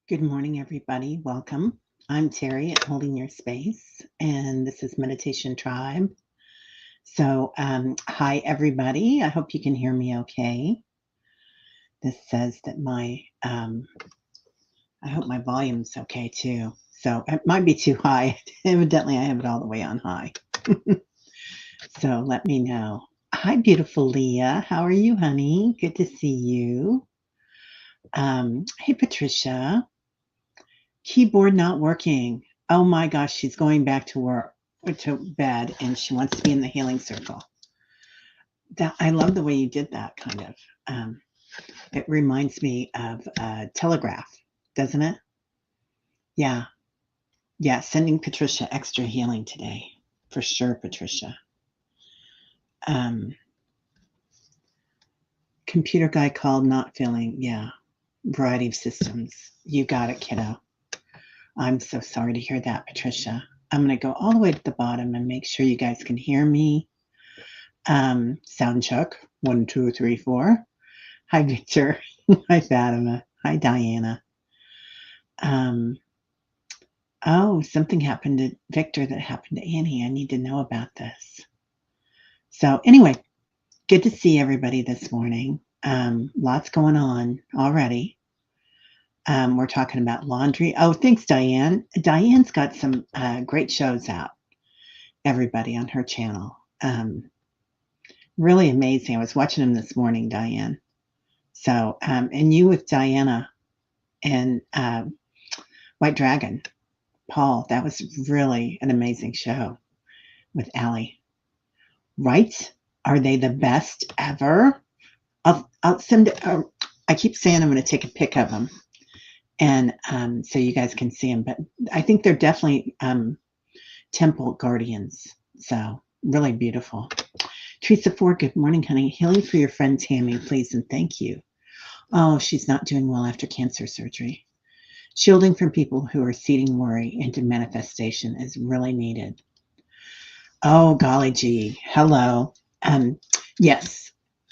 Good morning, everybody. Welcome. I'm Terry at Holding Your Space, and this is Meditation Tribe. So, hi, everybody. I hope you can hear me okay. This says that I hope my volume's okay too. So, it might be too high. Evidently, I have it all the way on high. So, let me know. Hi, beautiful Leah. How are you, honey? Good to see you. Hey, Patricia. Keyboard not working. Oh my gosh, she's going back to work to bed and she wants to be in the healing circle. That I love the way you did that kind of. It reminds me of Telegraph, doesn't it? Yeah. Yeah, sending Patricia extra healing today. For sure, Patricia. Computer guy called not feeling, yeah. Variety of systems. You got it, kiddo. I'm so sorry to hear that, Patricia. I'm going to go all the way to the bottom and make sure you guys can hear me. Sound check. 1, 2, 3, 4. Hi, Victor. Hi, Fatima. Hi, Diana. Oh, something happened to Victor that happened to Annie. I need to know about this. So, anyway, good to see everybody this morning. Lots going on already. We're talking about laundry. Oh, thanks, Diane. Diane's got some great shows out, everybody, on her channel. Really amazing. I was watching them this morning, Diane. So, and you with Diana and White Dragon, Paul, that was really an amazing show with Allie. Right? Are they the best ever? I'll send it. I keep saying I'm going to take a pic of them, and so you guys can see them. But I think they're definitely temple guardians. So really beautiful. Teresa Ford, good morning, honey. Healing for your friend Tammy, please, and thank you. Oh, she's not doing well after cancer surgery. Shielding from people who are seeding worry into manifestation is really needed. Oh, golly gee. Hello. Yes,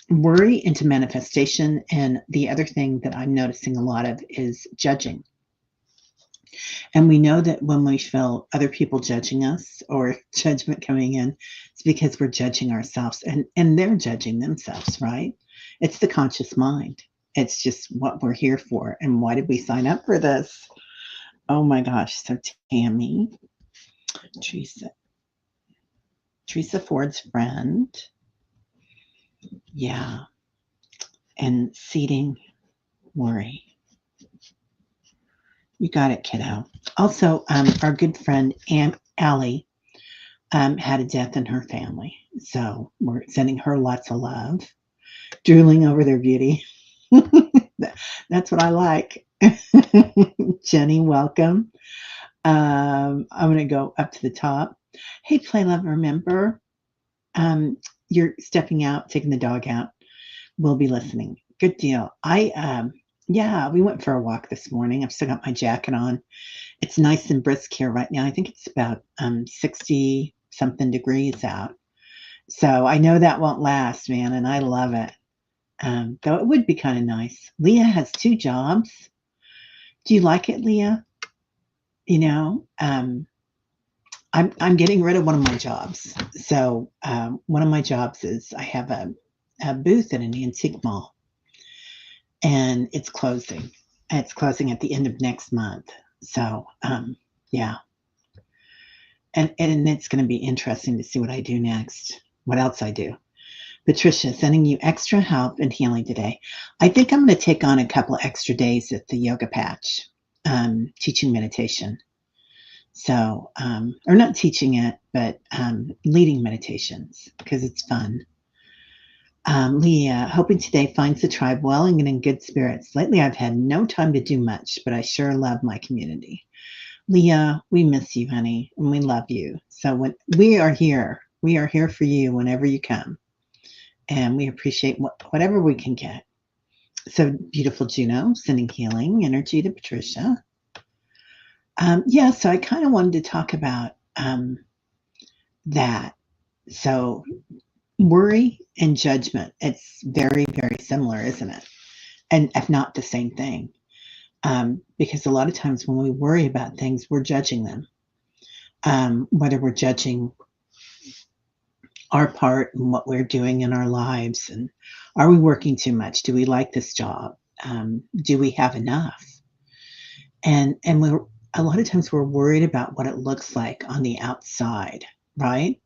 worry into manifestation. And the other thing that I'm noticing a lot of is judging. And we know that when we feel other people judging us or judgment coming in, it's because we're judging ourselves and they're judging themselves, right? It's the conscious mind. It's just what we're here for. And why did we sign up for this? Oh my gosh. So Tammy, Teresa Ford's friend. Yeah. And seeding worry. You got it, kiddo. Also, our good friend Aunt Allie had a death in her family. So we're sending her lots of love, drooling over their beauty. That's what I like. Jenny, welcome. I'm going to go up to the top. Hey, Play Love, remember, you're stepping out, taking the dog out. We'll be listening. Good deal. Yeah, we went for a walk this morning. I've still got my jacket on. It's nice and brisk here right now. I think it's about 60 something degrees out. So I know that won't last, man, and I love it. Though it would be kind of nice. Leah has 2 jobs. Do you like it, Leah? You know, I'm getting rid of one of my jobs. So one of my jobs is I have a booth at an antique mall, and it's closing. It's closing at the end of next month. So yeah, and it's going to be interesting to see what I do next. What else I do. Patricia, sending you extra help and healing today. I think I'm going to take on a couple of extra days at the yoga patch, teaching meditation. So, or not teaching it, but leading meditations because it's fun. Leah, hoping today finds the tribe well and in good spirits. Lately, I've had no time to do much, but I sure love my community. Leah, we miss you, honey, and we love you. So when we are here for you whenever you come. And we appreciate whatever we can get. So beautiful Juno, sending healing energy to Patricia. Yeah, so I kind of wanted to talk about that. So worry and judgment, it's very, very similar, isn't it? And if not the same thing. Because a lot of times when we worry about things, we're judging them. Whether we're judging our part and what we're doing in our lives, and are we working too much? Do we like this job? Do we have enough? And we're a lot of times we're worried about what it looks like on the outside, right?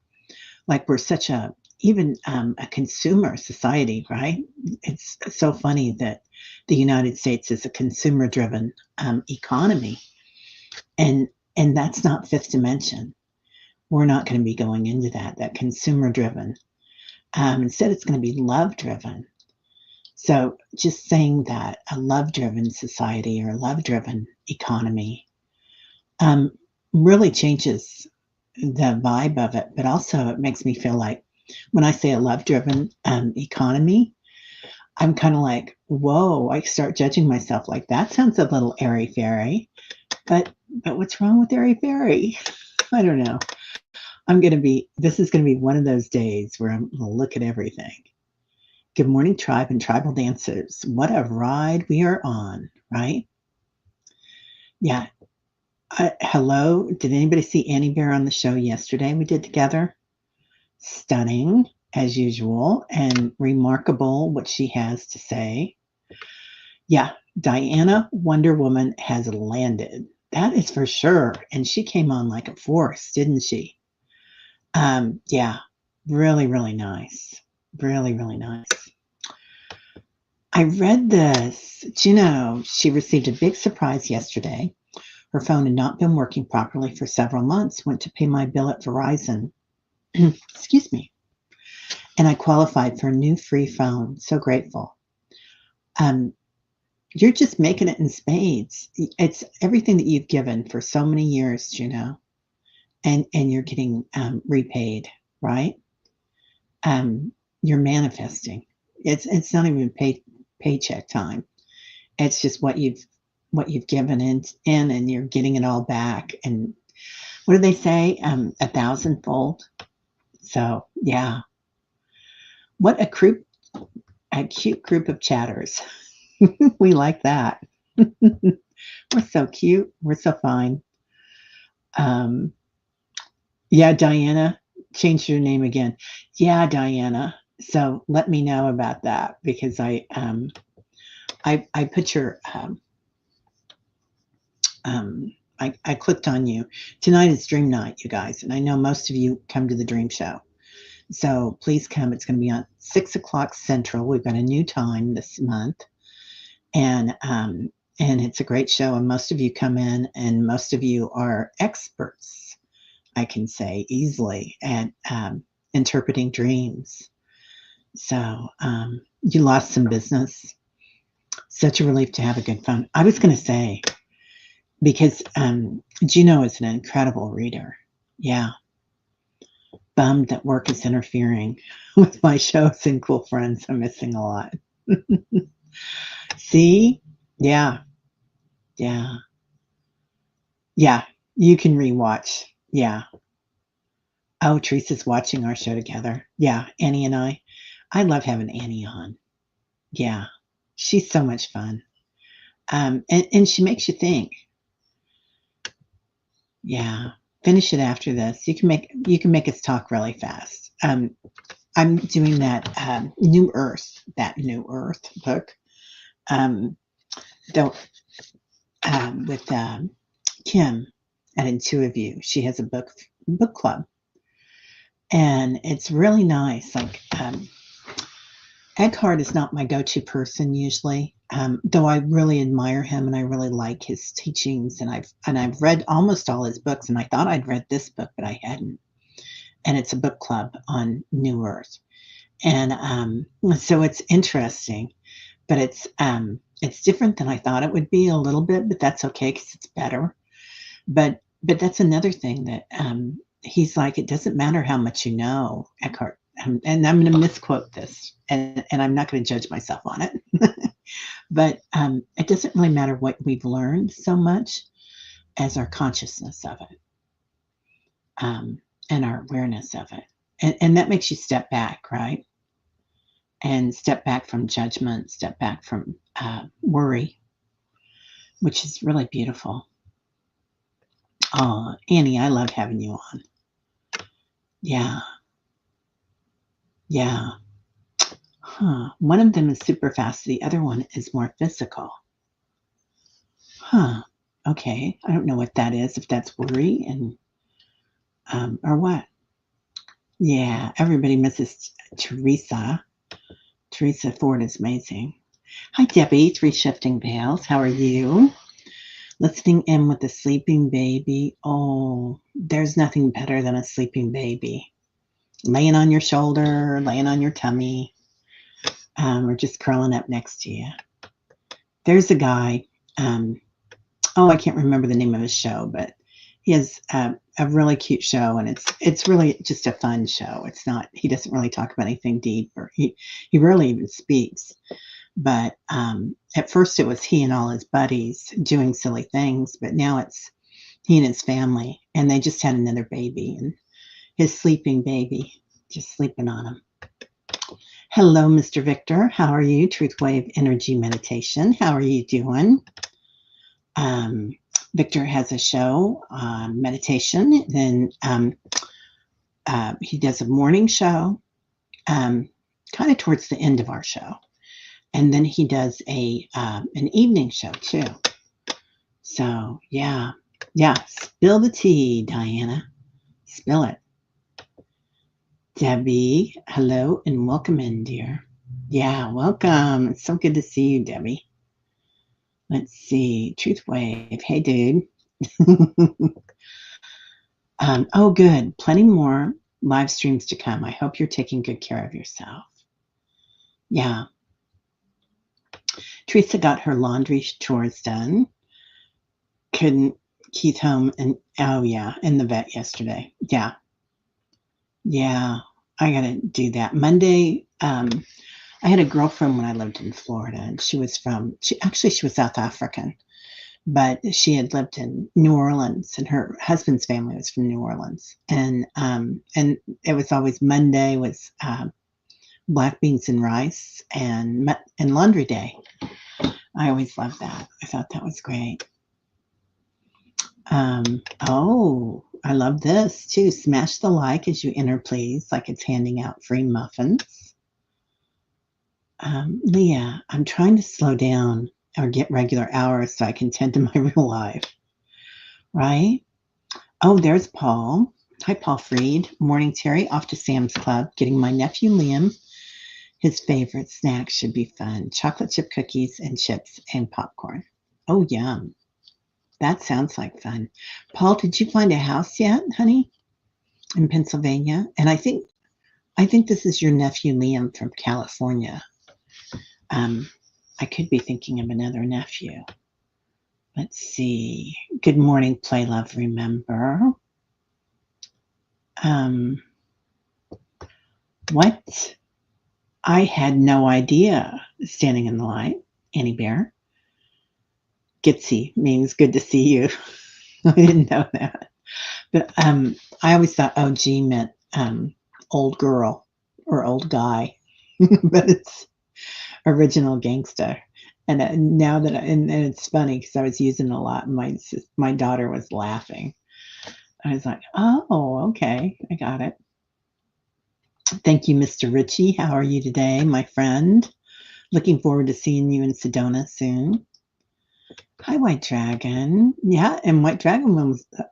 Like we're such a even a consumer society, right? It's so funny that the United States is a consumer-driven economy, and that's not fifth dimension. We're not going to be going into that consumer-driven. Instead, it's going to be love-driven. So just saying that a love-driven society or a love-driven economy um, really changes the vibe of it, but also it makes me feel like when I say a love-driven economy, I'm kind of like, whoa, I start judging myself like that sounds a little airy-fairy, but what's wrong with airy-fairy? I don't know. This is going to be one of those days where I'm going to look at everything. Good morning, tribe and tribal dancers. What a ride we are on, right? Yeah. Hello. Did anybody see Annie Bear on the show yesterday we did together? Stunning, as usual, and remarkable what she has to say. Yeah, Diana Wonder Woman has landed. That is for sure. And she came on like a force, didn't she? Yeah, really, really nice. Really, really nice. I read this. Do you know, she received a big surprise yesterday. Her phone had not been working properly for several months. Went to pay my bill at Verizon. Excuse me. And I qualified for a new free phone. So grateful. Um, you're just making it in spades. It's everything that you've given for so many years, you know, and you're getting repaid, right? You're manifesting. It's not even paycheck time. It's just what you've given in and you're getting it all back. And what do they say? A thousandfold. So yeah, what a cute group of chatters. We like that. We're so cute. We're so fine. Um, yeah, Diana, change your name again. Yeah, Diana. So let me know about that because I put your I clicked on you. Tonight is dream night, you guys, and I know most of you come to the dream show. So please come. It's going to be on 6 o'clock Central. We've got a new time this month, and it's a great show. And most of you come in, and most of you are experts, I can say easily, at interpreting dreams. So you lost some business. Such a relief to have a good phone. I was going to say, because Gino is an incredible reader. Yeah. Bummed that work is interfering with my shows and cool friends. I'm missing a lot. See? Yeah. Yeah. Yeah. You can rewatch. Yeah. Oh, Teresa's watching our show together. Yeah. Annie and I love having Annie on. Yeah. She's so much fun. And she makes you think. Yeah. Finish it after this. You can make us talk really fast. I'm doing that New Earth book. Though with Kim at Intuitive. She has a book club, and it's really nice. Like Eckhart is not my go-to person usually, though I really admire him and I really like his teachings. And I've read almost all his books, and I thought I'd read this book, but I hadn't. And it's a book club on New Earth, and so it's interesting, but it's different than I thought it would be a little bit, but that's okay because it's better. But that's another thing that he's like, it doesn't matter how much you know, Eckhart. And I'm going to misquote this, and I'm not going to judge myself on it. But it doesn't really matter what we've learned so much as our consciousness of it, and our awareness of it. And that makes you step back, right? And step back from judgment, step back from worry. which is really beautiful. Oh, Annie, I love having you on. Yeah, yeah. Huh. One of them is super fast. The other one is more physical. Huh. Okay. I don't know what that is, if that's worry and or what. Yeah, everybody misses Teresa. Teresa Ford is amazing. Hi, Debbie, Three Shifting Veils. How are you? Listening in with a sleeping baby. Oh, there's nothing better than a sleeping baby. Laying on your shoulder, laying on your tummy, or just curling up next to you. There's a guy, I can't remember the name of his show, but he has a really cute show, and it's really just a fun show. It's not, he doesn't really talk about anything deep, or he rarely even speaks. But at first it was he and all his buddies doing silly things, but now it's he and his family, and they just had another baby, and his sleeping baby just sleeping on him. Hello, Mr. Victor. How are you? Truth Wave Energy Meditation. How are you doing? Victor has a show, meditation. Then he does a morning show, kind of towards the end of our show, and then he does an evening show too. So yeah. Spill the tea, Diana. Spill it. Debbie, hello and welcome in, dear. Yeah, welcome. It's so good to see you, Debbie. Let's see. Truth Wave. Hey, dude. Oh, good. Plenty more live streams to come. I hope you're taking good care of yourself. Yeah. Teresa got her laundry chores done. Couldn't Keith home and in the vet yesterday. Yeah. I gotta do that. Monday, I had a girlfriend when I lived in Florida, and she was South African, but she had lived in New Orleans, and her husband's family was from New Orleans. And it was always Monday was black beans and rice and laundry day. I always loved that. I thought that was great. I love this too. Smash the like as you enter, please, like it's handing out free muffins. Leah, I'm trying to slow down or get regular hours so I can tend to my real life. Right? Oh, there's Paul. Hi, Paul Freed. Morning, Terry. Off to Sam's Club, getting my nephew Liam. His favorite snack should be fun. Chocolate chip cookies and chips and popcorn. Oh, yum. That sounds like fun. Paul, did you find a house yet, honey? In Pennsylvania? And I think this is your nephew Liam from California. I could be thinking of another nephew. Let's see. Good morning, Play Love, Remember. What? I had no idea. Standing in the light. Annie Bear. Gitsy means good to see you. I didn't know that. But I always thought OG meant old girl or old guy. But it's original gangster. And now that and it's funny because I was using it a lot, and my daughter was laughing. I was like, oh, okay, I got it. Thank you, Mr. Ritchie. How are you today, my friend? Looking forward to seeing you in Sedona soon. Hi, White Dragon. Yeah, and White Dragon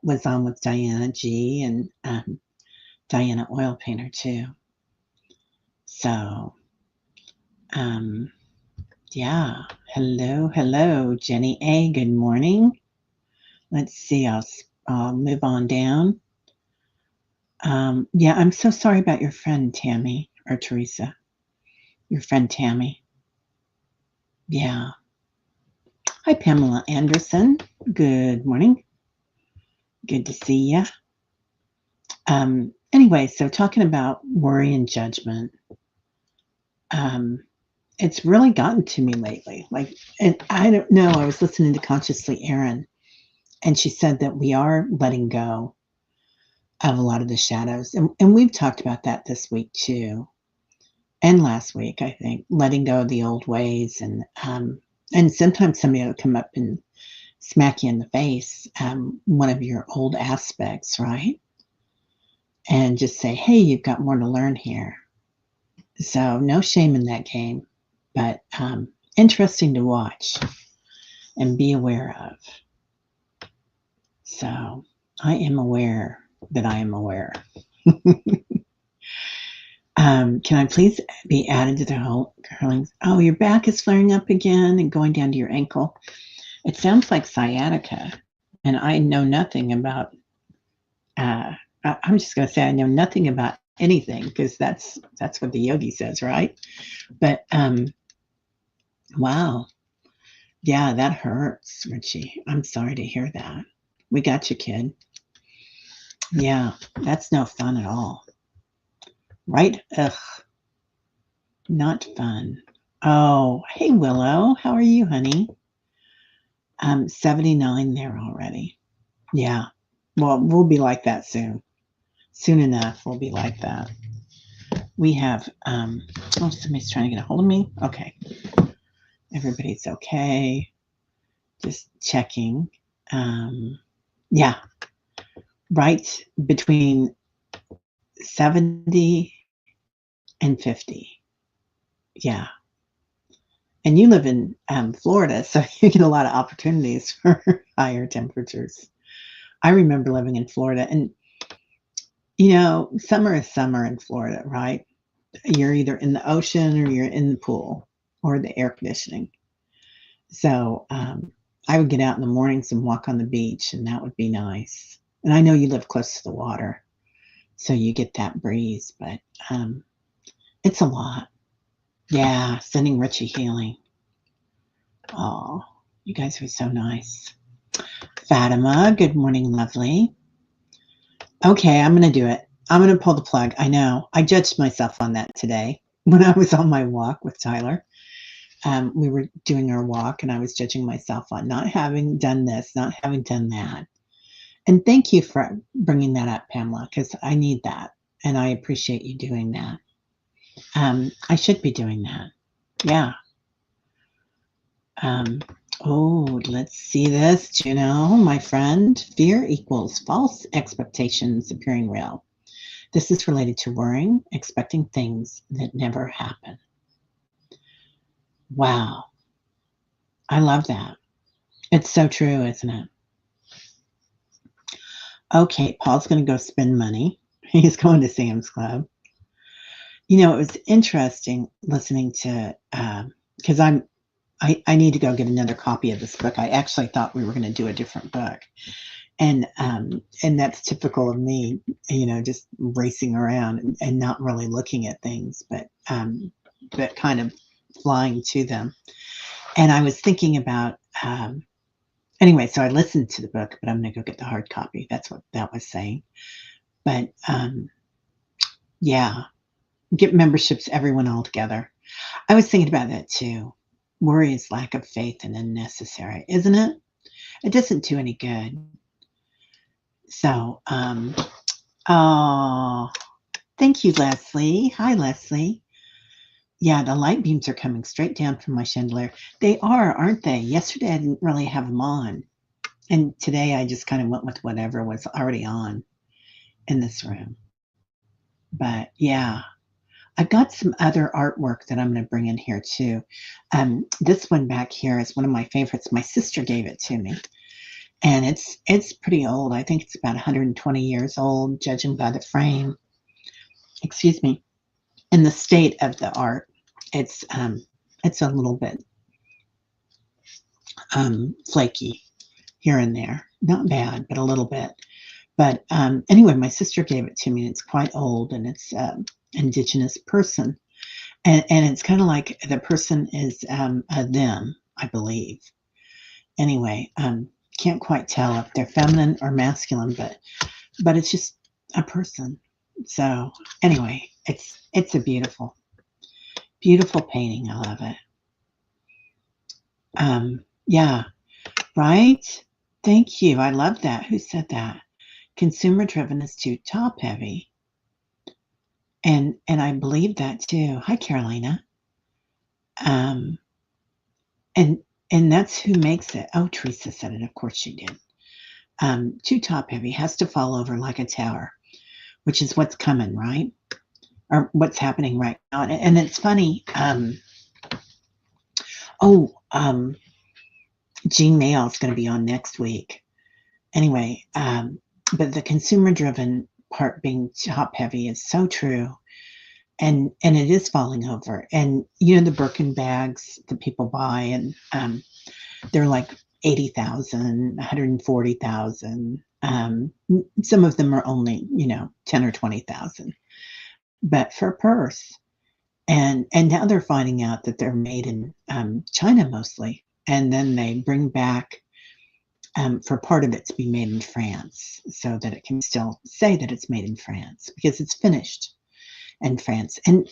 was on with Diana G and Diana Oil Painter too. So, yeah. Hello, Jenny A. Good morning. Let's see. I'll move on down. Yeah, I'm so sorry about your friend Tammy or Teresa. Your friend Tammy. Yeah. Hi, Pamela Anderson. Good morning. Good to see you. Anyway, so talking about worry and judgment, it's really gotten to me lately. And I don't know, I was listening to Consciously Erin, and she said that we are letting go of a lot of the shadows. And we've talked about that this week too. And last week, I think, letting go of the old ways. And sometimes somebody will come up and smack you in the face, one of your old aspects, right? And just say, hey, you've got more to learn here. So no shame in that game, but interesting to watch and be aware of. So I am aware that I am aware. Can I please be added to the whole curling? Oh, your back is flaring up again and going down to your ankle. It sounds like sciatica, and I know nothing about. I'm just going to say I know nothing about anything because that's what the yogi says, right? But wow, yeah, that hurts, Richie. I'm sorry to hear that. We got you, kid. Yeah, that's no fun at all, right? Ugh, not fun. Oh, hey Willow, how are you, honey? 79 there already. Yeah. Well, we'll be like that soon. Soon enough, we'll be like that. We have, oh, somebody's trying to get a hold of me. Okay. Everybody's okay. Just checking. Yeah. Right between 70 and 50. Yeah. And you live in Florida, so you get a lot of opportunities for higher temperatures. I remember living in Florida, and summer is summer in Florida, right? You're either in the ocean or you're in the pool or the air conditioning. So I would get out in the mornings and walk on the beach, and that would be nice. And I know you live close to the water, so you get that breeze, but it's a lot. Yeah, sending Richie healing. Oh, you guys are so nice. Fatima, good morning, lovely. Okay, I'm going to do it. I'm going to pull the plug. I know. I judged myself on that today when I was on my walk with Tyler. We were doing our walk, and I was judging myself on not having done this, not having done that. And thank you for bringing that up, Pamela, because I need that, and I appreciate you doing that. I should be doing that. Yeah. Oh, let's see this. Juno, my friend. Fear equals false expectations appearing real. This is related to worrying, expecting things that never happen. Wow. I love that. It's so true, isn't it? Okay, Paul's going to go spend money. He's going to Sam's Club. It was interesting listening to, because I need to go get another copy of this book. I actually thought we were going to do a different book. And that's typical of me, just racing around and not really looking at things, but kind of flying to them. And I was thinking about, anyway, so I listened to the book, but I'm going to go get the hard copy. That's what that was saying. But yeah, get memberships, everyone all together. I was thinking about that too. Worry is lack of faith and unnecessary, isn't it? It doesn't do any good. So, oh, thank you, Leslie. Hi, Leslie. Yeah, the light beams are coming straight down from my chandelier. They are, aren't they? Yesterday, I didn't really have them on. And today, I just kind of went with whatever was already on in this room. But yeah, I've got some other artwork that I'm going to bring in here too. This one back here is one of my favorites. My sister gave it to me. And it's pretty old. I think it's about 120 years old, judging by the frame. Excuse me. And the state of the art, it's a little bit flaky here and there. Not bad, but a little bit. But anyway, my sister gave it to me. And it's quite old, and it's indigenous person, and it's kind of like the person is a them, I believe. Anyway, can't quite tell if they're feminine or masculine, but it's just a person. So anyway, it's a beautiful painting. I love it. Yeah, right. Thank you. I love that. Who said that? Consumer driven is too top heavy. And I believe that too. Hi, Carolina. And And that's who makes it. Oh, Teresa said it. Of course she did. Too top heavy, has to fall over like a tower, which is what's coming, right? Or what's happening right now. And it's funny. Jean Mayall is going to be on next week. Anyway, but the consumer driven part being top heavy is so true. And it is falling over. And you know, the Birkin bags that people buy, and they're like 80,000, 140,000. Some of them are only, 10 or 20,000. But for a purse. And now they're finding out that they're made in China mostly. And then they bring back for part of it to be made in France, so that it can still say that it's made in France because it's finished in France. And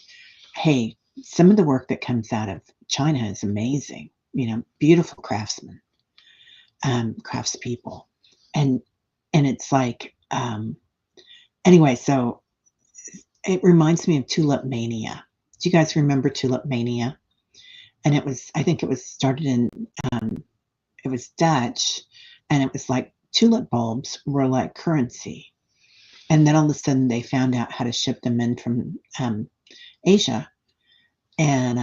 hey, some of the work that comes out of China is amazing. Beautiful craftsmen, craftspeople, and it's like anyway. So it reminds me of Tulip Mania. Do you guys remember Tulip Mania? And I think it was started in it was Dutch, and it was like tulip bulbs were like currency. And then all of a sudden they found out how to ship them in from Asia, and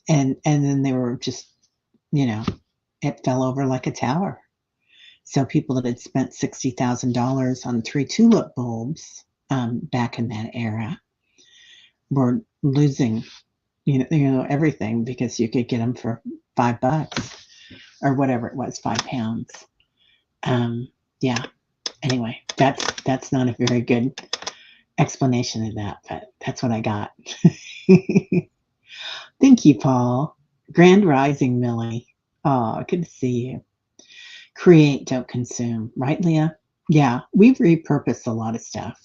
then they were just, it fell over like a tower. So people that had spent $60,000 on 3 tulip bulbs back in that era were losing, everything, because you could get them for $5 or whatever it was, £5. Yeah. Anyway, that's not a very good explanation of that, but that's what I got. Thank you, Paul. Grand Rising, Millie. Oh, good to see you. Create, don't consume. Right, Leah? Yeah, we've repurposed a lot of stuff.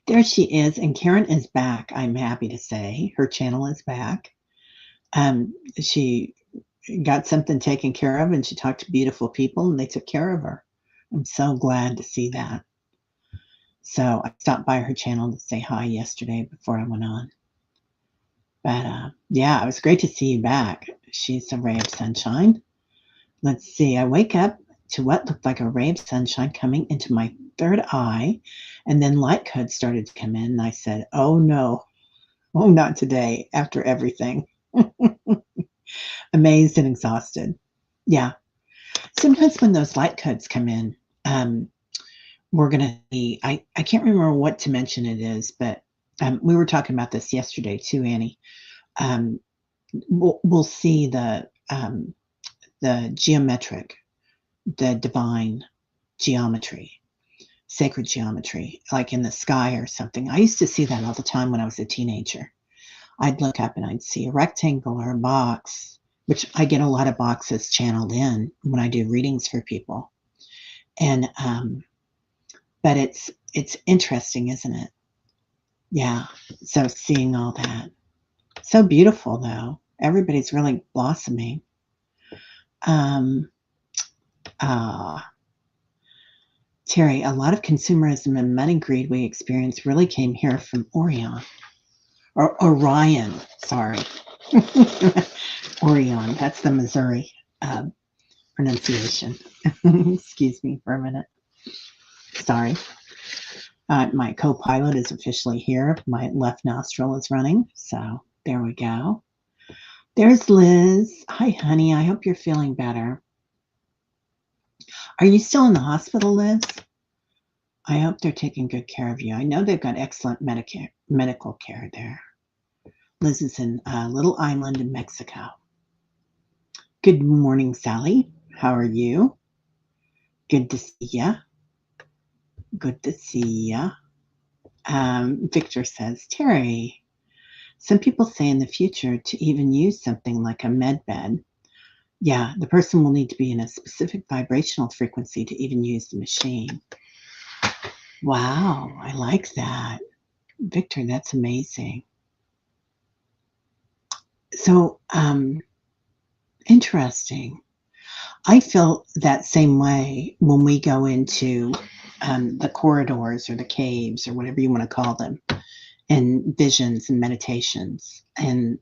There she is, and Karen is back, I'm happy to say. Her channel is back. She got something taken care of, and she talked to beautiful people, and they took care of her. I'm so glad to see that. So I stopped by her channel to say hi yesterday before I went on. But yeah, it was great to see you back. She's a ray of sunshine. Let's see. I wake up to what looked like a ray of sunshine coming into my third eye, and then light codes started to come in, and I said, oh no, oh, not today, after everything. Amazed and exhausted. Yeah. Sometimes when those light codes come in, we're going to be, I can't remember what dimension it is, but we were talking about this yesterday too, Annie. We'll see the geometric, the divine geometry, sacred geometry, like in the sky or something. I used to see that all the time when I was a teenager. I'd look up and I'd see a rectangle or a box, which I get a lot of boxes channeled in when I do readings for people. And but it's interesting, isn't it? Yeah. So seeing all that. So beautiful though. Everybody's really blossoming. Terry, a lot of consumerism and money greed we experience really came here from Orion. Or Orion, sorry. Orion, that's the Missouri pronunciation. Excuse me for a minute. Sorry. My co-pilot is officially here. My left nostril is running, so there we go. There's Liz. Hi, honey. I hope you're feeling better. Are you still in the hospital, Liz? I hope they're taking good care of you. I know they've got excellent medical care there. Liz is in a little island in Mexico. Good morning, Sally. How are you? Good to see ya. Good to see ya. Victor says, Terry, some people say in the future to even use something like a med bed, yeah, the person will need to be in a specific vibrational frequency to even use the machine. Wow, I like that. Victor, that's amazing. So, interesting. I feel that same way when we go into the corridors or the caves or whatever you want to call them, and visions and meditations, and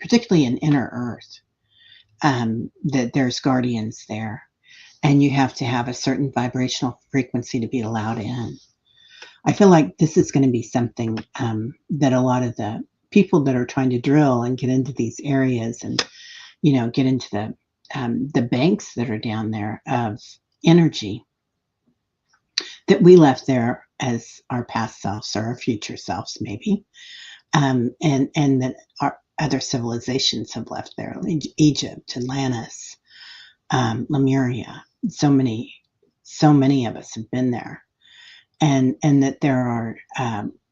particularly in inner earth. that there's guardians there, and you have to have a certain vibrational frequency to be allowed in. I feel like this is going to be something that a lot of the people that are trying to drill and get into these areas and, get into the banks that are down there of energy that we left there as our past selves or our future selves, maybe, and that our other civilizations have left there, like Egypt, Atlantis, Lemuria. So many of us have been there, and that there are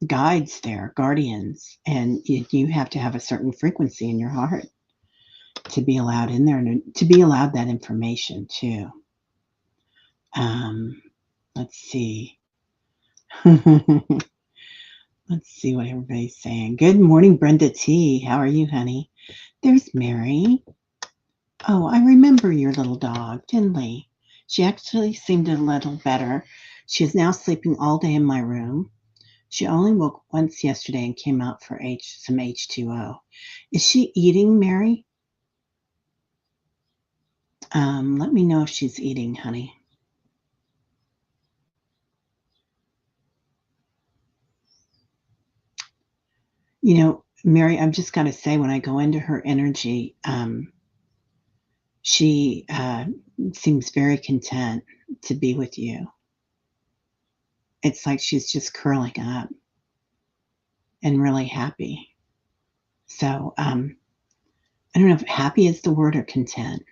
guides there, guardians, and you have to have a certain frequency in your heart to be allowed in there, and to be allowed that information too. Let's see. Let's see what everybody's saying. Good morning, Brenda T. How are you, honey? There's Mary. Oh, I remember your little dog, Tinley. She actually seemed a little better. She is now sleeping all day in my room. She only woke once yesterday and came out for some H2O. Is she eating, Mary? Let me know if she's eating, honey. Mary, I've just got to say, when I go into her energy, she seems very content to be with you. It's like she's just curling up and really happy. So I don't know if happy is the word or content.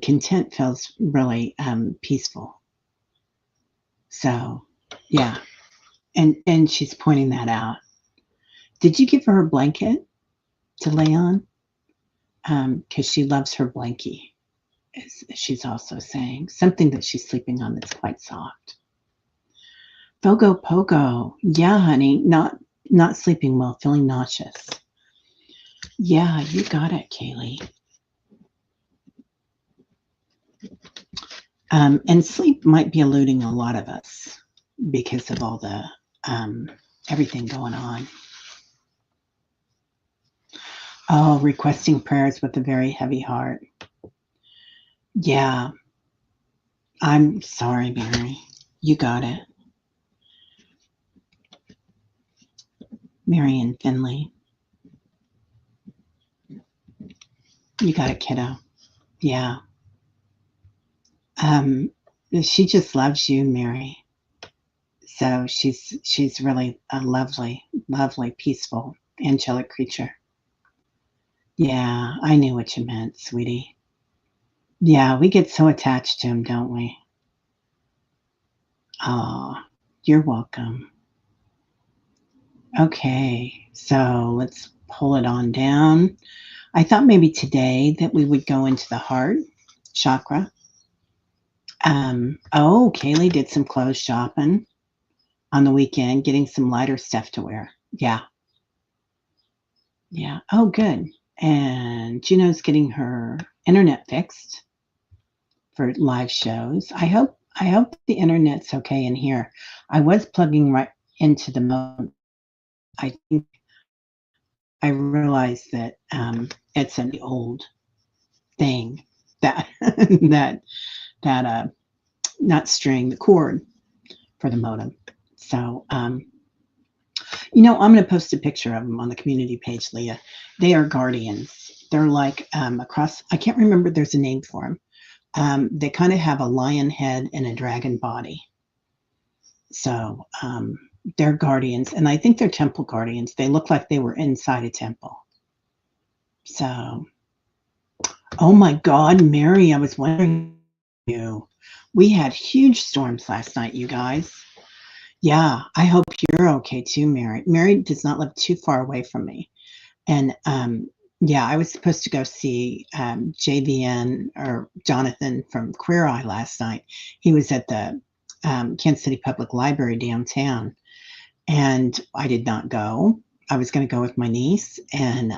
Content feels really peaceful. So yeah, and she's pointing that out. Did you give her a blanket to lay on? Because she loves her blankie. She's also saying something that she's sleeping on that's quite soft. Fogo Pogo. Yeah, honey. Not sleeping well, feeling nauseous. Yeah, you got it, Kaylee. And sleep might be eluding a lot of us because of all the everything going on. Oh, requesting prayers with a very heavy heart. Yeah. I'm sorry, Mary. You got it. Marion Finley. You got it, kiddo. Yeah. She just loves you, Mary. So she's really a lovely, peaceful, angelic creature. Yeah, I knew what you meant, sweetie. Yeah, we get so attached to him, don't we? Oh, you're welcome. Okay, so let's pull it on down. I thought maybe today that we would go into the heart chakra. Oh, Kaylee did some clothes shopping on the weekend, getting some lighter stuff to wear. Yeah. Yeah. Oh, good. And Juno's getting her internet fixed for live shows. I hope the internet's okay in here. I was plugging right into the modem. I think I realized that it's an old thing that that not string, the cord for the modem. So I'm going to post a picture of them on the community page, Leah. They are guardians. They're like across. I can't remember. There's a name for them. They kind of have a lion head and a dragon body. So they're guardians, and I think they're temple guardians. They look like they were inside a temple. So, oh my God, Mary, I was wondering you. We had huge storms last night, you guys. Yeah, I hope you're okay too, Mary. Mary does not live too far away from me. And yeah, I was supposed to go see JVN or Jonathan from Queer Eye last night. He was at the Kansas City Public Library downtown, and I did not go. I was going to go with my niece, and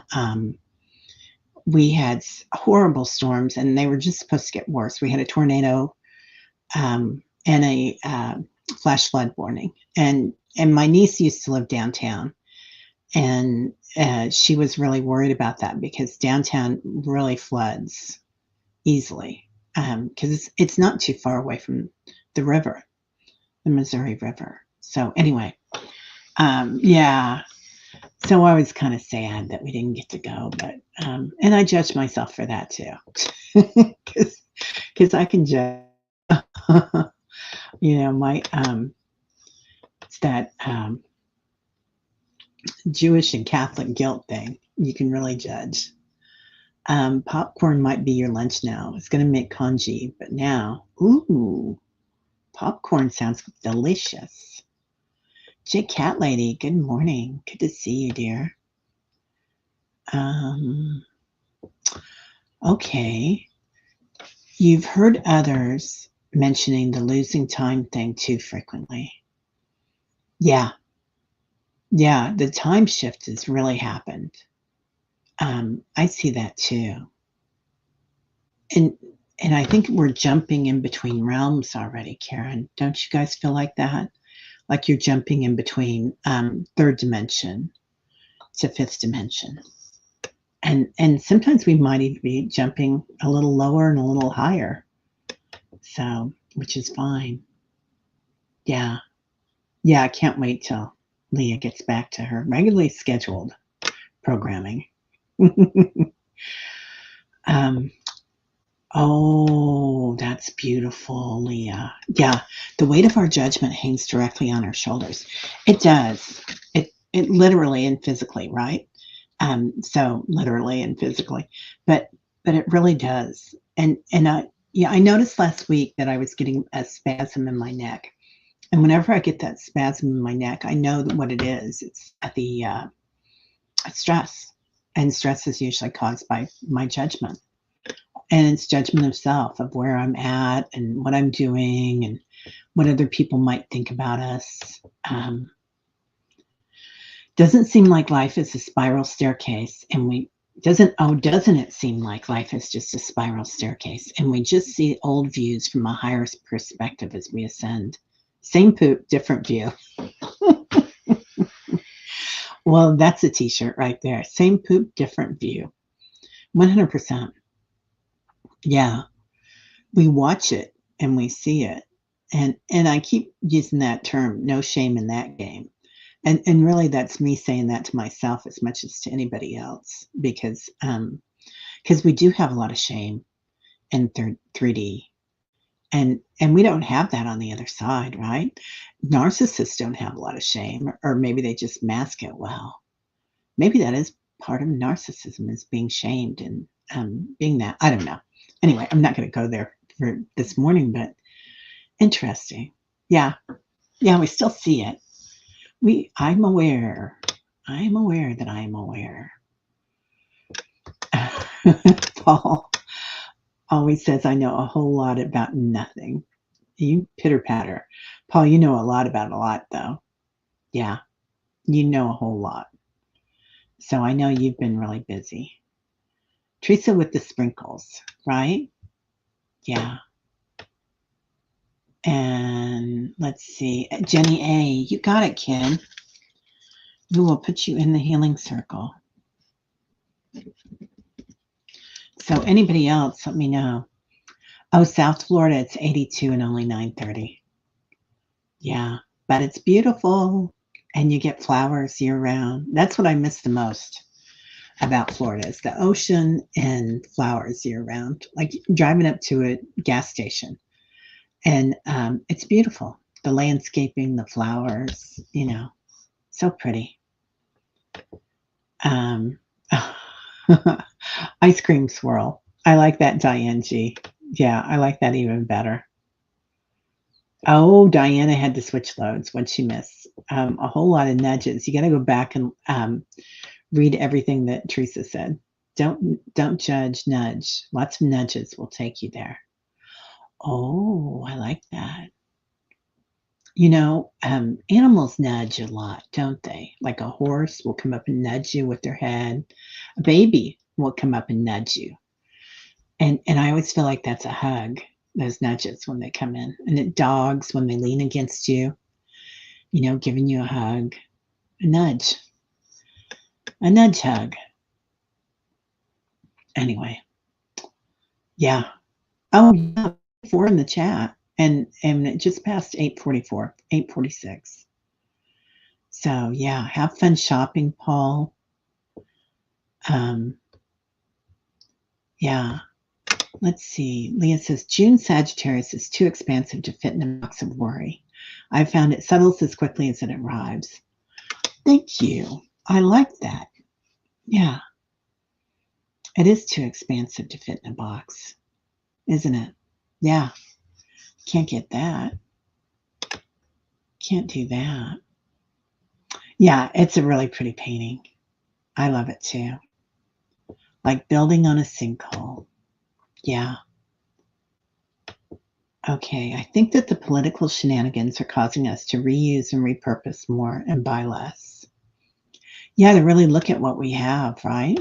we had horrible storms, and they were just supposed to get worse. We had a tornado and a flash flood warning, and my niece used to live downtown, And she was really worried about that because downtown really floods easily, because it's not too far away from the river, the Missouri River. So anyway, yeah. So I was kind of sad that we didn't get to go, but and I judged myself for that too, because I can judge. My it's that Jewish and Catholic guilt thing. You can really judge. Popcorn might be your lunch now. It's going to make congee, but now, ooh, popcorn sounds delicious. J Cat Lady, good morning. Good to see you, dear. Okay. You've heard others mentioning the losing time thing too frequently. Yeah. Yeah. The time shift has really happened. I see that too. And and I think we're jumping in between realms already, Karen. Don't you guys feel like that? Like you're jumping in between third dimension to fifth dimension. And sometimes we might even be jumping a little lower and a little higher. So, which is fine. Yeah. Yeah, I can't wait till Leah gets back to her regularly scheduled programming. um, oh, that's beautiful, Leah. Yeah, the weight of our judgment hangs directly on our shoulders. It does. It literally and physically, right? So literally and physically, but it really does. And I noticed last week that I was getting a spasm in my neck. And whenever I get that spasm in my neck, I know that what it is. It's the stress, and stress is usually caused by my judgment, and it's judgment of self, of where I'm at and what I'm doing and what other people might think about us. Doesn't seem like life is a spiral staircase, and doesn't it seem like life is just a spiral staircase, and we just see old views from a higher perspective as we ascend. Same poop, different view. Well, that's a t-shirt right there. Same poop, different view. 100%. Yeah. We watch it and we see it. And I keep using that term, no shame in that game. And really that's me saying that to myself as much as to anybody else, because we do have a lot of shame in 3D. And we don't have that on the other side, right? Narcissists don't have a lot of shame, or maybe they just mask it well. Maybe that is part of narcissism, is being shamed and being that. I don't know. Anyway, I'm not going to go there for this morning, but interesting. Yeah. Yeah, we still see it. I'm aware. I'm aware that I'm aware. Paul always says, I know a whole lot about nothing. You pitter patter. Paul, you know a lot about a lot, though. Yeah, you know a whole lot. So I know you've been really busy. Teresa with the sprinkles, right? Yeah. And let's see. Jenny A., you got it, kid. We will put you in the healing circle. So anybody else, let me know. Oh, South Florida, it's 82 and only 9:30. Yeah, but it's beautiful. And you get flowers year round. That's what I miss the most about Florida, is the ocean and flowers year round. Like driving up to a gas station, and it's beautiful. The landscaping, the flowers, so pretty. Ice cream swirl. I like that, Diane G. Yeah, I like that even better. Oh, Diana had to switch loads. What'd she miss? A whole lot of nudges. You got to go back and read everything that Teresa said. Don't judge, nudge. Lots of nudges will take you there. Oh, I like that. Animals nudge a lot, don't they? Like a horse will come up and nudge you with their head. A baby will come up and nudge you. And I always feel like that's a hug, those nudges when they come in. And dogs, when they lean against you, giving you a hug, a nudge. A nudge hug. Anyway, yeah. Oh, yeah. 4 in the chat, and it just passed 8:44, 8:46. So yeah, have fun shopping, Paul. Yeah. Let's see. Leah says June Sagittarius is too expansive to fit in a box of worry. I found it settles as quickly as it arrives. Thank you. I like that. Yeah. It is too expansive to fit in a box, isn't it? Yeah. Can't get that. Can't do that. Yeah, it's a really pretty painting. I love it too. Like building on a sinkhole. Yeah. Okay, I think that the political shenanigans are causing us to reuse and repurpose more and buy less. Yeah, to really look at what we have, right?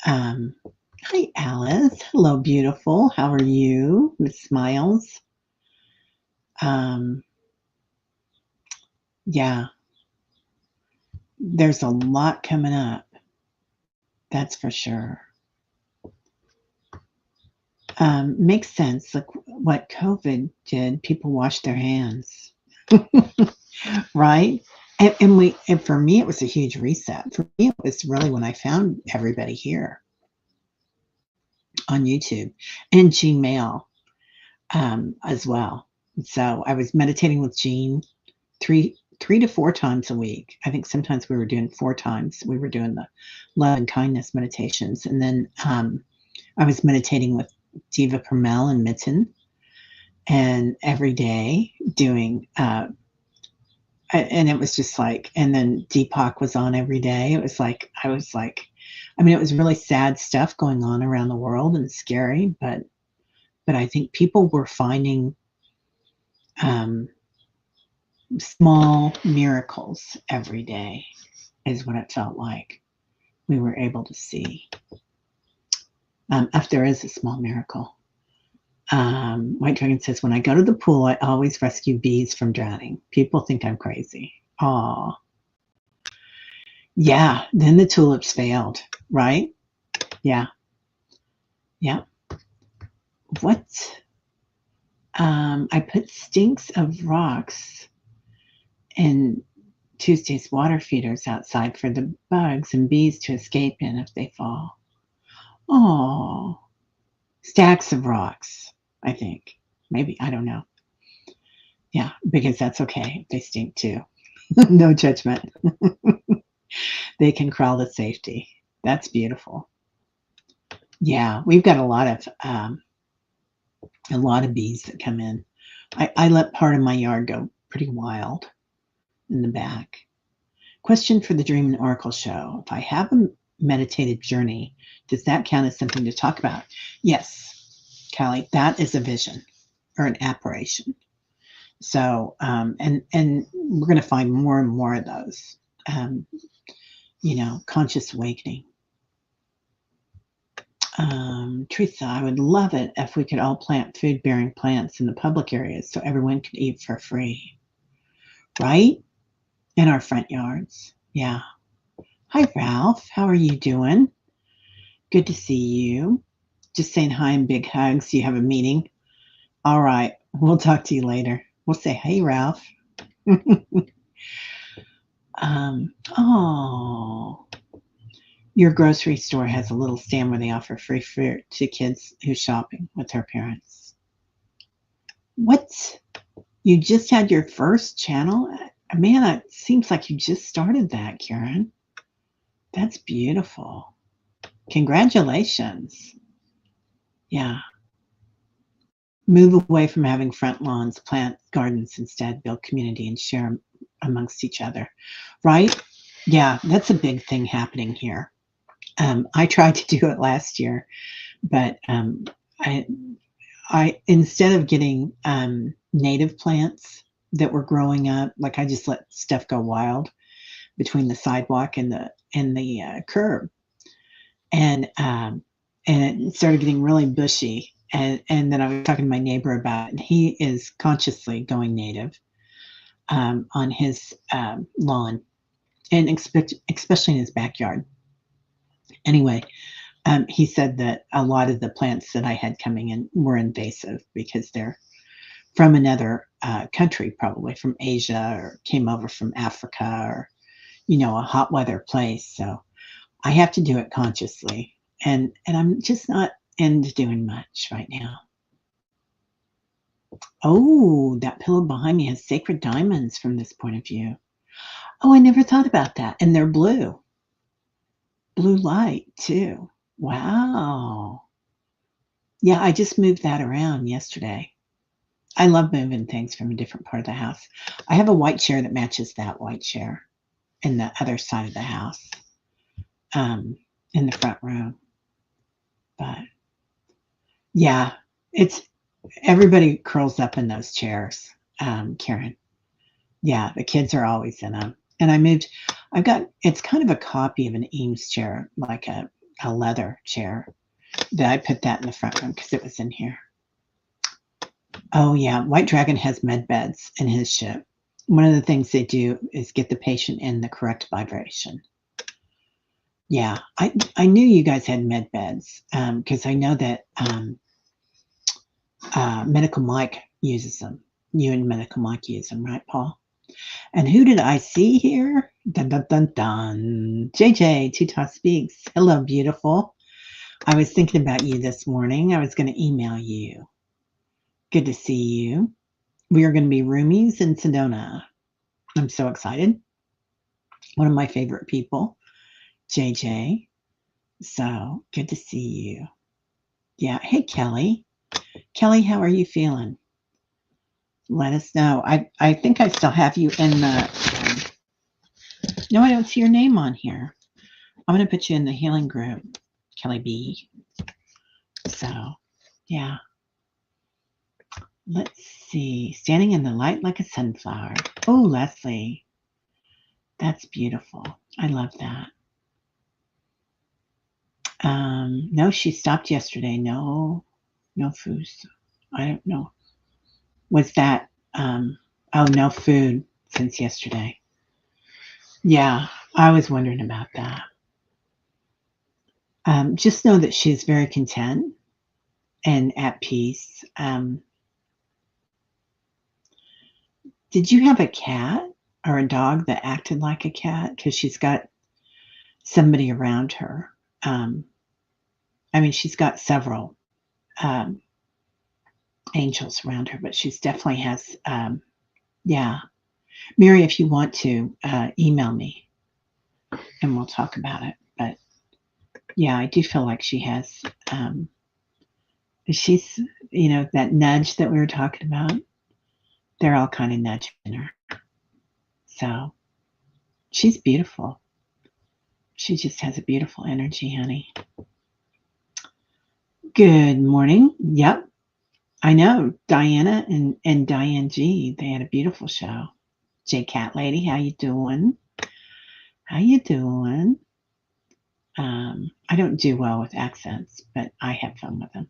Hi, Alice. Hello, beautiful. How are you? With smiles. Yeah, there's a lot coming up. That's for sure. Makes sense. Like what COVID did, people washed their hands, right? And for me, it was a huge reset. For me, it was really when I found everybody here on YouTube and Gmail as well. So I was meditating with Jean three to four times a week. I think sometimes we were doing 4 times. We were doing the love and kindness meditations, and then I was meditating with Diva Permel and Mitten, and every day doing. And it was just like, and then Deepak was on every day. It was like, I was like, I mean, it was really sad stuff going on around the world and scary, but I think people were finding small miracles every day, is what it felt like we were able to see. If there is a small miracle. White Dragon says, when I go to the pool, I always rescue bees from drowning. People think I'm crazy. Aw. Yeah, then the tulips failed, right? Yeah. Yeah. What? I put stinks of rocks in Tuesday's water feeders outside for the bugs and bees to escape in if they fall. Oh, stacks of rocks, I think. Maybe, I don't know. Yeah, because that's okay if they stink too. No judgment. They can crawl to safety. That's beautiful. Yeah, we've got a lot of bees that come in. I let part of my yard go pretty wild in the back. Question for the Dream and Oracle show. If I have a meditative journey, does that count as something to talk about? Yes, Callie, that is a vision or an apparition. So, and we're going to find more and more of those, conscious awakening. Teresa, I would love it if we could all plant food-bearing plants in the public areas so everyone could eat for free, right? In our front yards. Yeah. Hi, Ralph. How are you doing? Good to see you. Just saying hi and big hugs. You have a meeting? All right. We'll talk to you later. We'll say, hey, Ralph. Oh, your grocery store has a little stand where they offer free fruit to kids who's shopping with their parents. What? You just had your first channel? Man, it seems like you just started that, Karen. That's beautiful. Congratulations. Yeah. Move away from having front lawns, plant gardens instead, build community and share amongst each other, right? Yeah, that's a big thing happening here. I tried to do it last year, but I instead of getting native plants that were growing up, like I just let stuff go wild between the sidewalk and the curb, and it started getting really bushy. And then I was talking to my neighbor about it, and he is consciously going native on his lawn. and especially in his backyard. Anyway, he said that a lot of the plants that I had coming in were invasive because they're from another country, probably from Asia or came over from Africa or, a hot weather place. So I have to do it consciously. And I'm just not into doing much right now. Oh, that pillow behind me has sacred diamonds from this point of view. Oh, I never thought about that. And they're blue. Blue light, too. Wow. Yeah, I just moved that around yesterday. I love moving things from a different part of the house. I have a white chair that matches that white chair in the other side of the house, in the front room. But yeah, it's everybody curls up in those chairs, Karen. Yeah, the kids are always in them. And it's kind of a copy of an Eames chair, like a leather chair. That I put that in the front room because it was in here. Oh yeah, White Dragon has med beds in his ship. One of the things they do is get the patient in the correct vibration. Yeah, I knew you guys had med beds because I know that Medical Mike uses them. You and Medical Mike use them, right, Paul? And who did I see here? Dun dun dun dun. JJ Tuta Speaks. Hello, beautiful. I was thinking about you this morning. I was going to email you. Good to see you. We are going to be roomies in Sedona. I'm so excited. One of my favorite people, JJ. So good to see you. Yeah. Hey, Kelly. Kelly, how are you feeling? Let us know. I think I still have you in the. No, I don't see your name on here. I'm going to put you in the healing group, Kelly B. So, yeah. Let's see. Standing in the light like a sunflower. Oh, Leslie. That's beautiful. I love that. No, she stopped yesterday. No food. I don't know. Was that, no food since yesterday. Yeah, I was wondering about that. Just know that she's very content and at peace. Did you have a cat or a dog that acted like a cat? Because she's got somebody around her. She's got several angels around her, but she's definitely has, yeah. Mary, if you want to, email me and we'll talk about it. But yeah, I do feel like she has, she's, that nudge that we were talking about, they're all kind of nudging her. So she's beautiful. She just has a beautiful energy, honey. Good morning. Yep. I know. Diana and Diane G, they had a beautiful show. J Cat Lady, how you doing? How you doing? I don't do well with accents, but I have fun with them.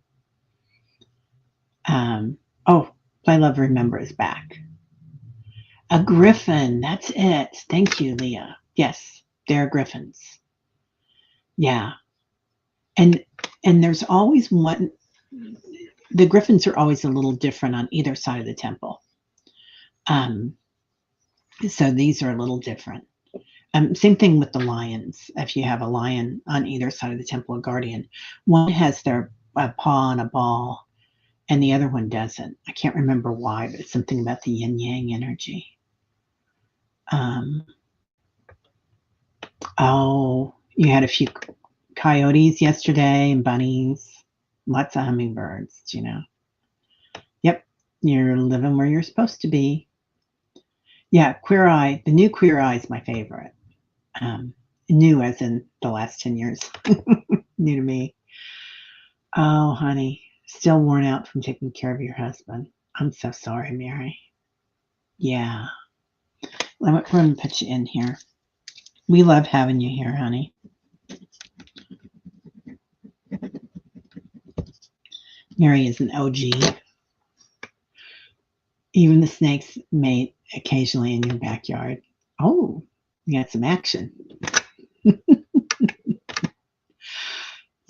Play Love Remember is back. A griffin, that's it. Thank you, Leah. Yes, they're griffins. Yeah. And there's always one. The griffins are always a little different on either side of the temple. So these are a little different. Same thing with the lions. If you have a lion on either side of the temple, a guardian, one has their paw on a ball and the other one doesn't. I can't remember why, but it's something about the yin yang energy. You had a few coyotes yesterday and bunnies, lots of hummingbirds, Yep, you're living where you're supposed to be. Yeah, Queer Eye, the new Queer Eye is my favorite. New as in the last 10 years. New to me. Oh, honey, still worn out from taking care of your husband. I'm so sorry, Mary. Yeah. We're going to put you in here. We love having you here, honey. Mary is an OG. Even the snakes mate occasionally in your backyard. Oh, You got some action.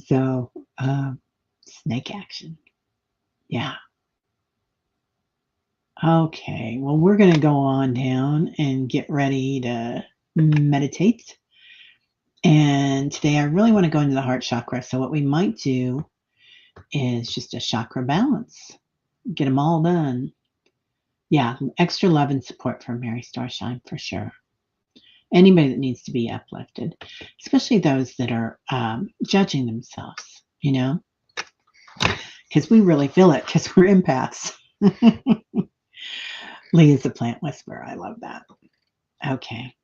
So, snake action. Yeah. Okay. Well, we're going to go on down and get ready to meditate. And today I really want to go into the heart chakra. So, what we might do is just a chakra balance, get them all done. Yeah, extra love and support from Mary Starshine for sure. Anybody that needs to be uplifted, especially those that are judging themselves, because we really feel it because we're empaths. Lee is the plant whisperer. I love that. Okay.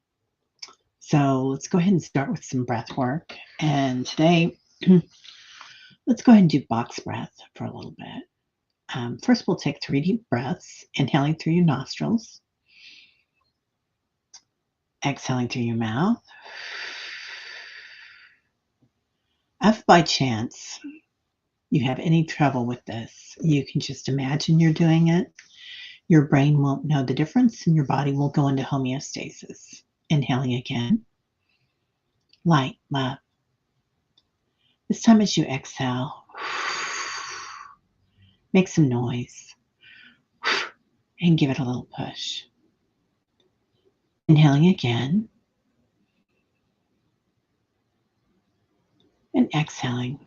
So let's go ahead and start with some breath work. And today, let's go ahead and do box breath for a little bit. First, we'll take 3 deep breaths, inhaling through your nostrils, exhaling through your mouth. If by chance you have any trouble with this, you can just imagine you're doing it. Your brain won't know the difference and your body will go into homeostasis. Inhaling again. Light, love. This time as you exhale, make some noise and give it a little push. Inhaling again and exhaling.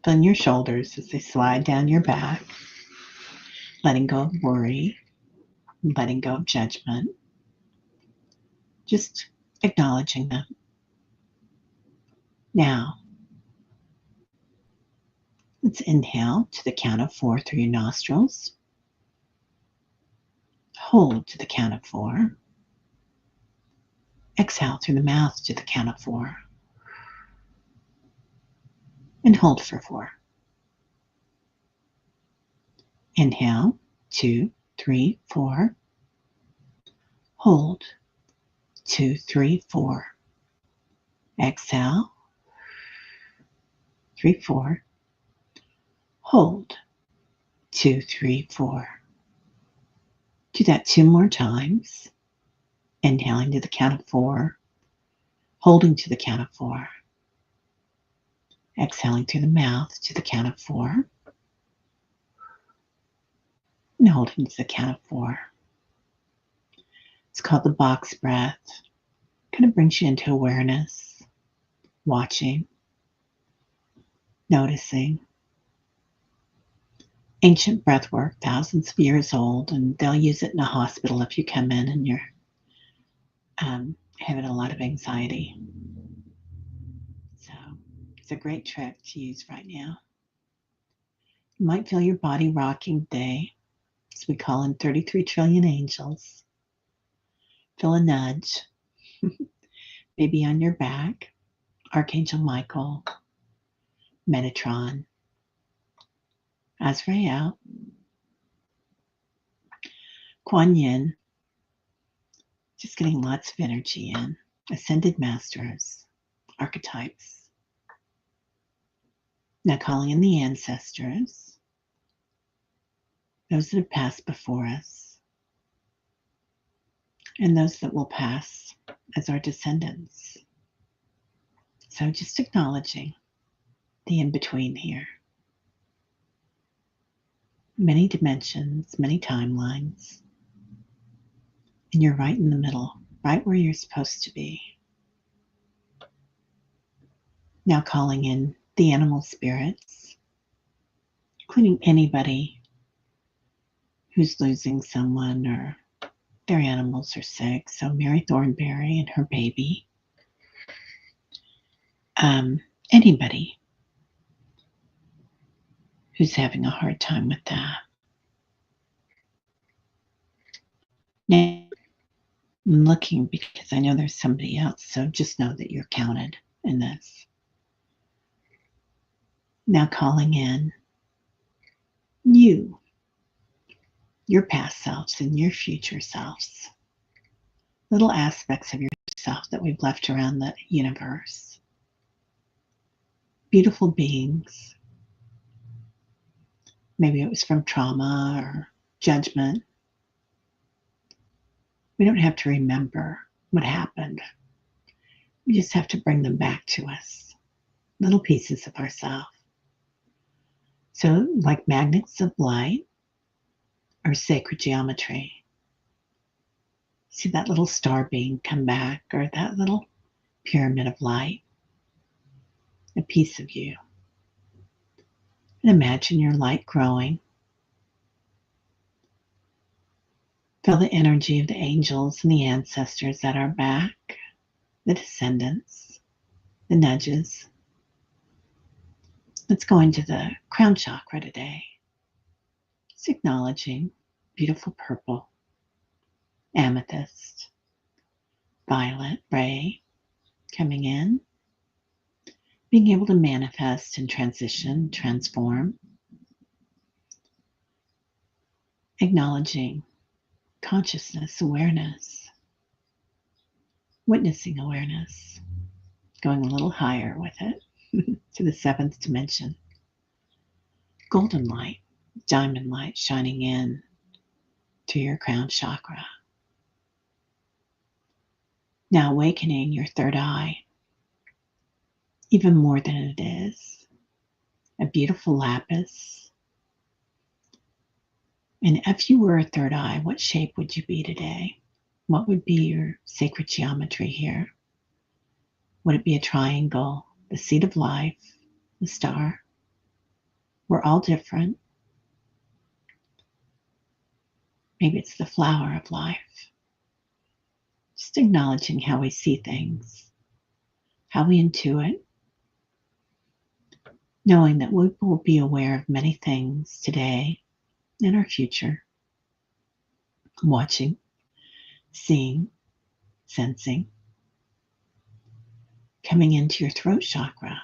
Feeling your shoulders as they slide down your back, letting go of worry, letting go of judgment, just acknowledging them. Now, let's inhale to the count of 4 through your nostrils. Hold to the count of 4. Exhale through the mouth to the count of 4. And hold for 4. Inhale, 2, 3, 4. Hold, 2, 3, 4. Exhale, 3, 4. Hold, 2, 3, 4. Do that 2 more times. Inhaling to the count of 4. Holding to the count of 4. Exhaling through the mouth to the count of 4. And holding to the count of 4. It's called the box breath. Kind of brings you into awareness, watching, noticing. Ancient breath work, thousands of years old, and they'll use it in a hospital if you come in and you're having a lot of anxiety. So it's a great trick to use right now. You might feel your body rocking today, as we call in 33 trillion angels. Feel a nudge, maybe on your back, Archangel Michael, Metatron, Azrael, Kuan Yin, just getting lots of energy in, ascended masters, archetypes. Now calling in the ancestors, those that have passed before us, and those that will pass as our descendants. So just acknowledging the in-between here. Many dimensions, many timelines, and you're right in the middle, right where you're supposed to be. Now calling in the animal spirits, including anybody who's losing someone or their animals are sick. So Mary Thornberry and her baby. Anybody who's having a hard time with that. Now, I'm looking because I know there's somebody else, so just know that you're counted in this. Now calling in you, your past selves and your future selves. Little aspects of yourself that we've left around the universe. Beautiful beings. Maybe it was from trauma or judgment. We don't have to remember what happened. We just have to bring them back to us, little pieces of ourselves. So, like magnets of light or sacred geometry, see that little star being come back, or that little pyramid of light, a piece of you. And imagine your light growing. Feel the energy of the angels and the ancestors that are back, the descendants, the nudges. Let's go into the crown chakra today. Just acknowledging beautiful purple, amethyst, violet ray coming in, being able to manifest and transition, transform, acknowledging consciousness, awareness, witnessing awareness, going a little higher with it to the seventh dimension. Golden light, diamond light shining in to your crown chakra. Now awakening your third eye, even more than it is. A beautiful lapis. And if you were a third eye, what shape would you be today? What would be your sacred geometry here? Would it be a triangle, the seed of life, the star? We're all different. Maybe it's the flower of life. Just acknowledging how we see things, how we intuit, knowing that we will be aware of many things today and our future, watching, seeing, sensing, coming into your throat chakra,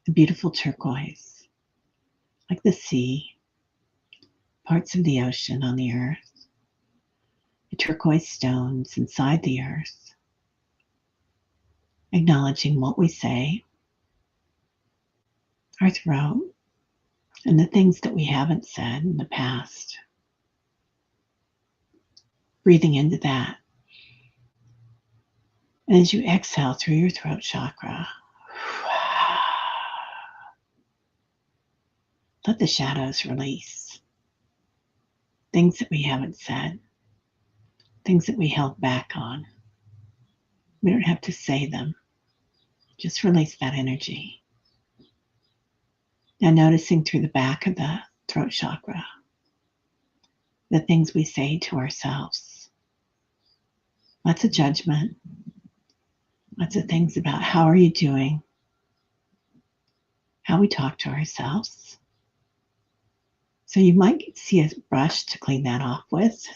a beautiful turquoise, like the sea, parts of the ocean on the earth, the turquoise stones inside the earth, acknowledging what we say, our throat, and the things that we haven't said in the past. Breathing into that. And as you exhale through your throat chakra, let the shadows release. Things that we haven't said, things that we held back on. We don't have to say them. Just release that energy. Now noticing through the back of the throat chakra, the things we say to ourselves. Lots of judgment. Lots of things about how are you doing, how we talk to ourselves. So you might see a brush to clean that off with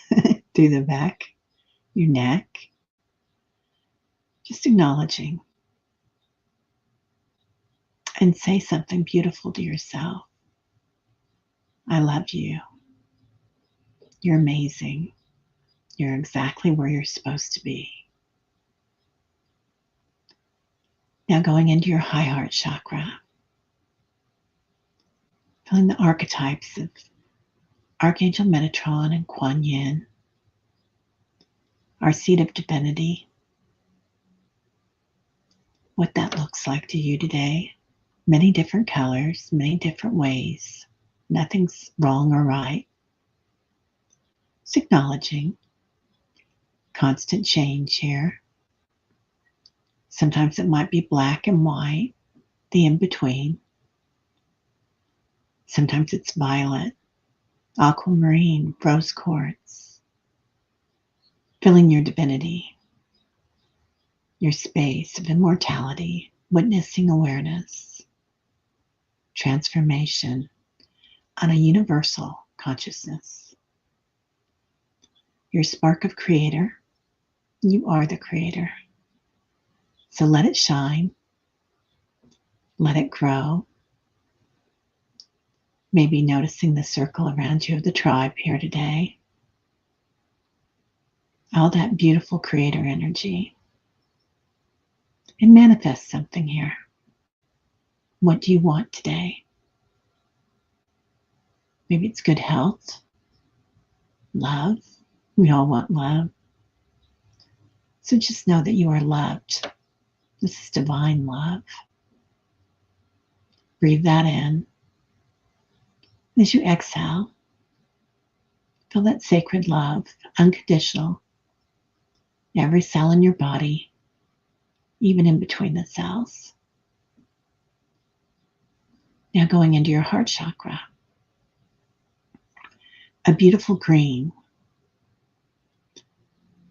through the back, your neck. Just acknowledging. And say something beautiful to yourself. I love you. You're amazing. You're exactly where you're supposed to be. Now going into your high heart chakra. Feeling the archetypes of Archangel Metatron and Kuan Yin. Our seat of divinity. What that looks like to you today. Many different colors, many different ways. Nothing's wrong or right. Just acknowledging constant change here. Sometimes it might be black and white, the in-between. Sometimes it's violet, aquamarine, rose quartz. Feeling your divinity, your space of immortality, witnessing awareness, transformation on a universal consciousness. Your spark of creator, you are the creator. So let it shine, let it grow. Maybe noticing the circle around you of the tribe here today. All that beautiful creator energy. And manifest something here. What do you want today? Maybe it's good health, love. We all want love, So just know that you are loved. This is divine love. Breathe that in. As you exhale, feel that sacred love, unconditional, every cell in your body, even in between the cells. Now going into your heart chakra, a beautiful green.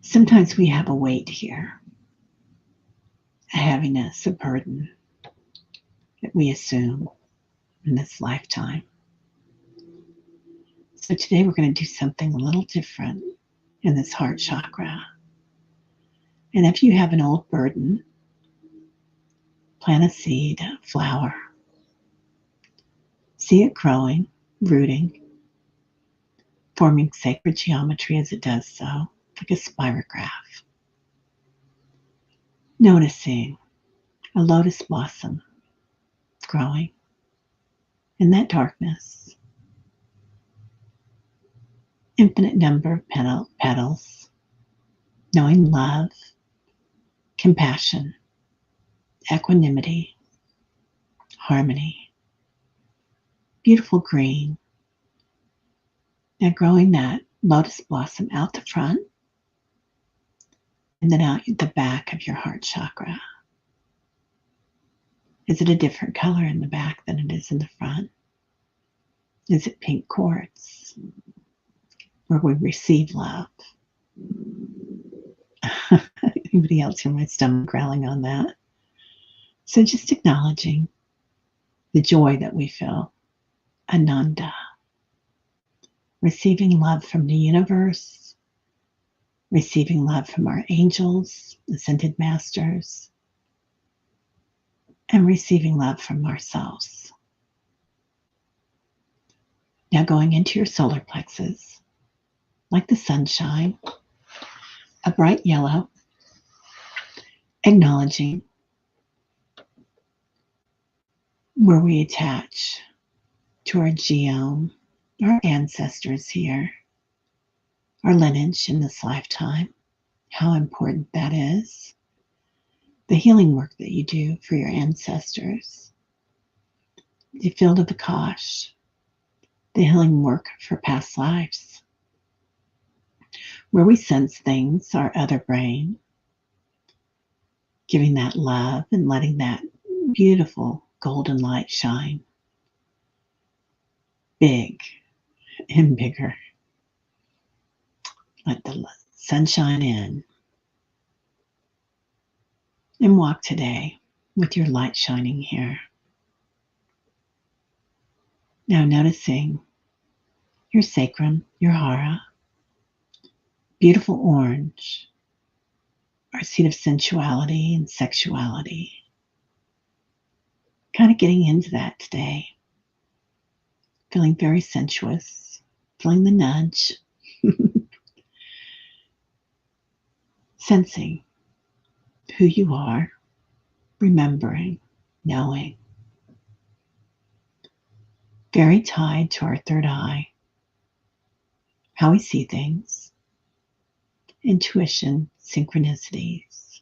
Sometimes we have a weight here, a heaviness, a burden that we assume in this lifetime. So today we're going to do something a little different in this heart chakra. And if you have an old burden, plant a seed, a flower. See it growing, rooting, forming sacred geometry as it does so, like a spirograph. Noticing a lotus blossom growing in that darkness. Infinite number of petals, knowing love, compassion, equanimity, harmony. Beautiful green. Now growing that lotus blossom out the front and then out the back of your heart chakra. Is it a different color in the back than it is in the front? Is it pink quartz where we receive love? Anybody else hear my stomach growling on that? So just acknowledging the joy that we feel. Ananda. Receiving love from the universe, receiving love from our angels, ascended masters, and receiving love from ourselves. Now going into your solar plexus, like the sunshine, a bright yellow, acknowledging where we attach to our geome, our ancestors here, our lineage in this lifetime, how important that is, the healing work that you do for your ancestors, the field of Akash, the healing work for past lives, where we sense things, our other brain, giving that love and letting that beautiful golden light shine big and bigger. Let the sunshine in and walk today with your light shining here. Now noticing your sacrum, your hara, beautiful orange, our seat of sensuality and sexuality. Kind of getting into that today. Feeling very sensuous, feeling the nudge. Sensing who you are, remembering, knowing. Very tied to our third eye, how we see things, intuition, synchronicities.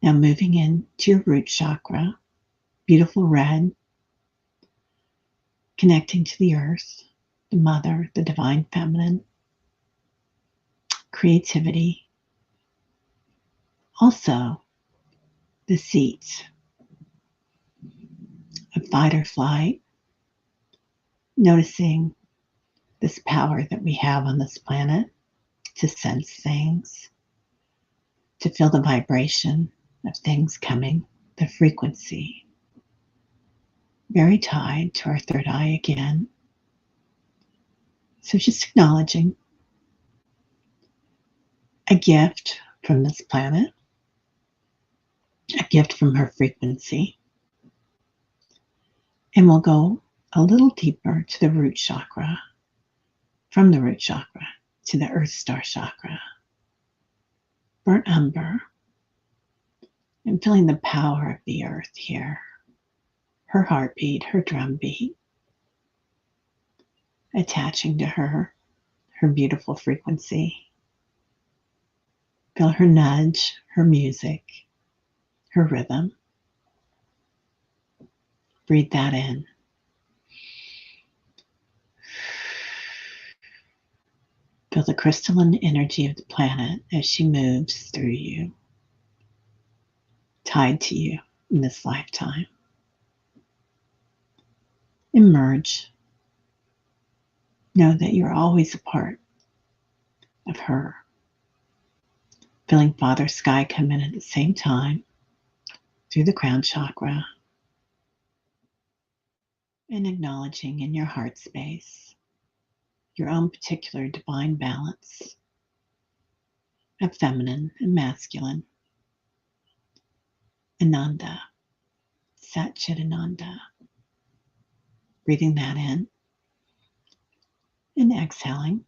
Now moving into your root chakra, beautiful red, connecting to the earth, the mother, the divine feminine, creativity. Also, the seat of fight or flight, noticing this power that we have on this planet to sense things, to feel the vibration of things coming, the frequency. Very tied to our third eye again. So just acknowledging a gift from this planet, a gift from her frequency. And we'll go a little deeper to the root chakra, from the root chakra to the earth star chakra, burnt umber, and feeling the power of the earth here, her heartbeat, her drumbeat, attaching to her, her beautiful frequency. Feel her nudge, her music, her rhythm. Breathe that in. Feel the crystalline energy of the planet as she moves through you, tied to you in this lifetime. Emerge. Know that you're always a part of her. Feeling Father Sky come in at the same time through the crown chakra, and acknowledging in your heart space your own particular divine balance of feminine and masculine. Ananda, Sat Chit Ananda. Breathing that in and exhaling.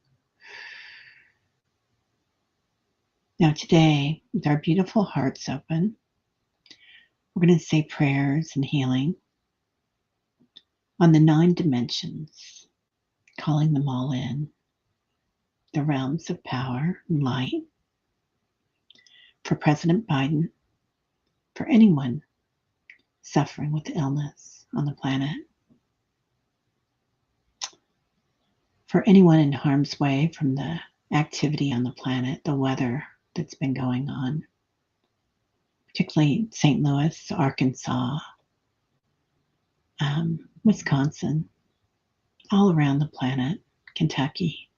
Now today, with our beautiful hearts open, we're going to say prayers and healing on the 9 dimensions, calling them all in, the realms of power and light, for President Biden, for anyone suffering with illness on the planet, for anyone in harm's way from the activity on the planet, the weather that's been going on, particularly St. Louis, Arkansas, Wisconsin, all around the planet, Kentucky,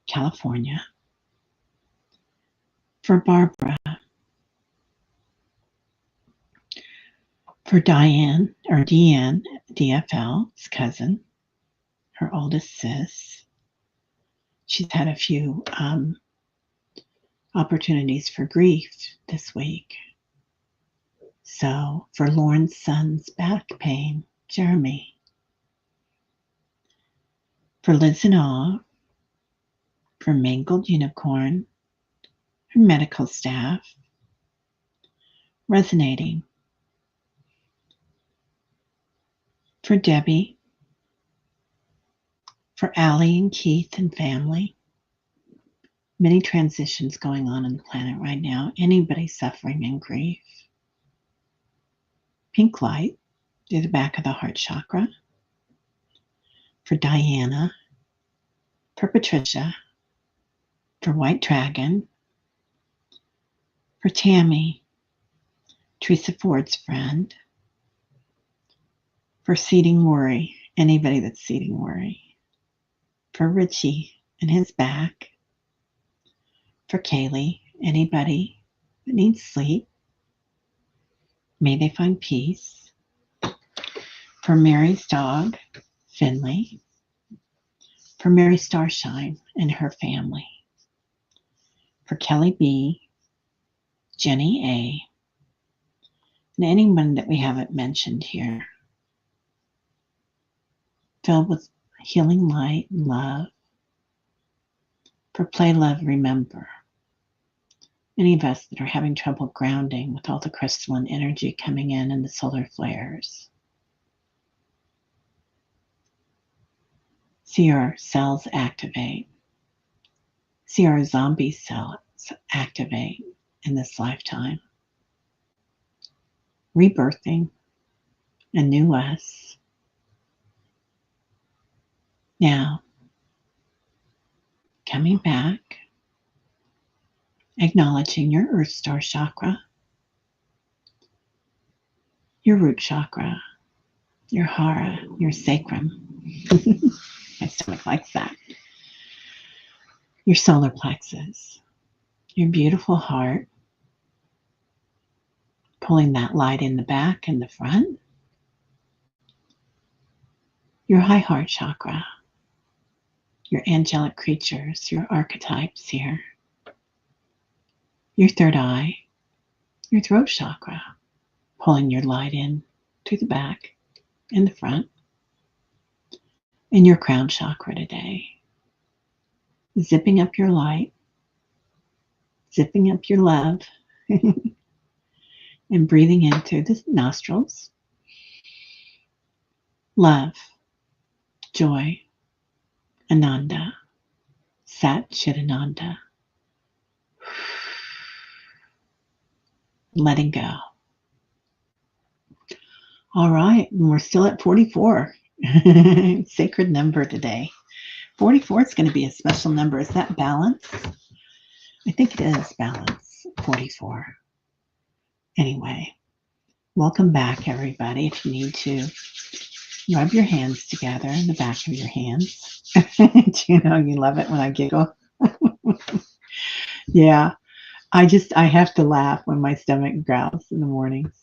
California, for Barbara, for Diane, or Deanne, DFL's cousin, her oldest sis. She's had a few opportunities for grief this week. So for Lauren's son's back pain, Jeremy. For Liz and Awe, for Mangled Unicorn, her medical staff, resonating. For Debbie, for Allie and Keith and family. Many transitions going on the planet right now. Anybody suffering in grief. Pink light through the back of the heart chakra. For Diana, for Patricia, for White Dragon, for Tammy, Teresa Ford's friend, for seeding worry, anybody that's seeding worry, for Richie and his back, for Kaylee, anybody that needs sleep, may they find peace, for Mary's dog, Finley, for Mary Starshine and her family, for Kelly B, Jenny A, and anyone that we haven't mentioned here, filled with healing light and love, for Play, Love, Remember, any of us that are having trouble grounding with all the crystalline energy coming in and the solar flares. See our cells activate. See our zombie cells activate in this lifetime. Rebirthing a new us. Now, coming back, acknowledging your Earth Star chakra, your root chakra, your hara, your sacrum. My stomach likes that. Your solar plexus, your beautiful heart, pulling that light in the back and the front. Your high heart chakra, your angelic creatures, your archetypes here. Your third eye, your throat chakra, pulling your light in to the back and the front. And your crown chakra today, zipping up your light, zipping up your love, and breathing in through the nostrils. Love, joy, Ananda, Sat Chit Ananda, letting go. All right, and we're still at 44. Sacred number today. 44 is going to be a special number. Is that balance? I think it is balance, 44. Anyway, welcome back, everybody. If you need to rub your hands together in the back of your hands. Do you know you love it when I giggle? Yeah, I have to laugh when my stomach growls in the mornings.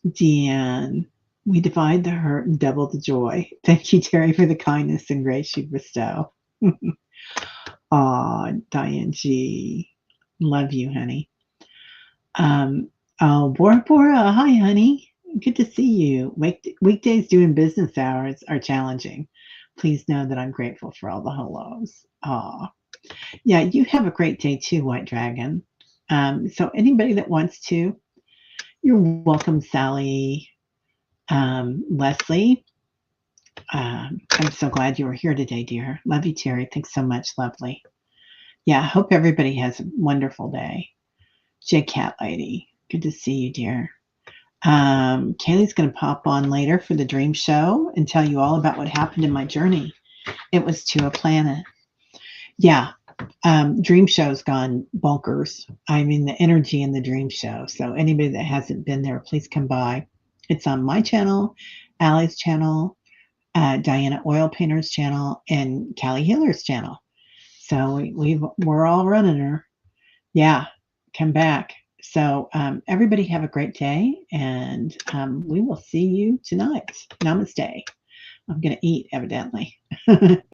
Deanne, we divide the hurt and double the joy. Thank you, Terry, for the kindness and grace you bestow. Aw, Diane G. Love you, honey. Oh, Bora Bora, hi, honey. Good to see you. Weekdays doing business hours are challenging. Please know that I'm grateful for all the hellos. Aw. Yeah, you have a great day too, White Dragon. So anybody that wants to, you're welcome, Sally. Leslie, I'm so glad you were here today, dear. Love you, Terry. Thanks so much, lovely. Yeah, I hope everybody has a wonderful day. J Cat Lady, good to see you, dear. Kaylee's going to pop on later for the dream show and tell you all about what happened in my journey. It was to a planet. Yeah, dream show's gone bonkers. I mean, the energy in the dream show. So anybody that hasn't been there, please come by. It's on my channel, Allie's channel, Diana Oil Painter's channel, and Callie Healer's channel. So we're all running her. Yeah, come back. So everybody have a great day, and we will see you tonight. Namaste. I'm going to eat, evidently.